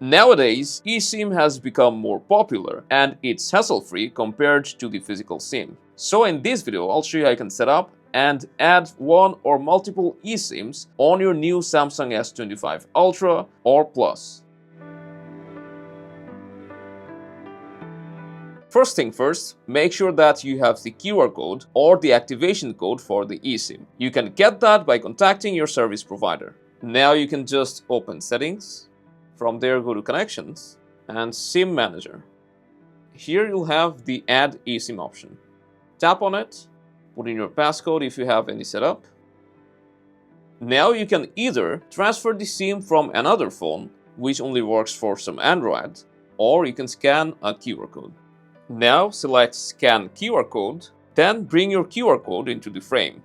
Nowadays, eSIM has become more popular and it's hassle-free compared to the physical SIM. So in this video, I'll show you how you can set up and add one or multiple eSIMs on your new Samsung S25 Ultra or Plus. First thing first, make sure that you have the QR code or the activation code for the eSIM. You can get that by contacting your service provider. Now you can just open Settings. From there, go to Connections and SIM Manager. Here you'll have the Add eSIM option. Tap on it, put in your passcode if you have any set up. Now you can either transfer the SIM from another phone, which only works for some Android, or you can scan a QR code. Now select Scan QR Code, then bring your QR code into the frame.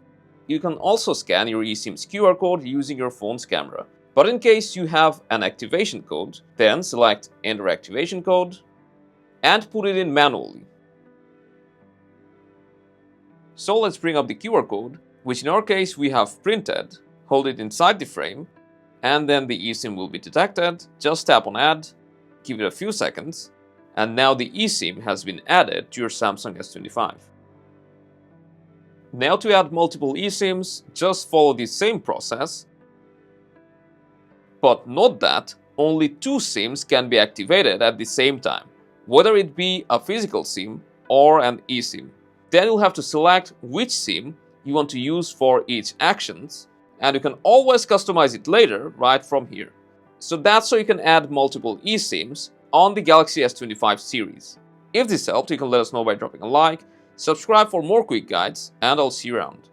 You can also scan your eSIM's QR code using your phone's camera. But in case you have an activation code, then select Enter Activation Code and put it in manually. So let's bring up the QR code, which in our case we have printed. Hold it inside the frame, and then the eSIM will be detected. Just tap on Add, give it a few seconds, and now the eSIM has been added to your Samsung S25. Now to add multiple eSIMs, just follow the same process. But note that only two SIMs can be activated at the same time, whether it be a physical SIM or an eSIM. Then you'll have to select which SIM you want to use for each actions, and you can always customize it later right from here. So that's how you can add multiple eSIMs on the Galaxy S25 series. If this helped, you can let us know by dropping a like, subscribe for more quick guides, and I'll see you around.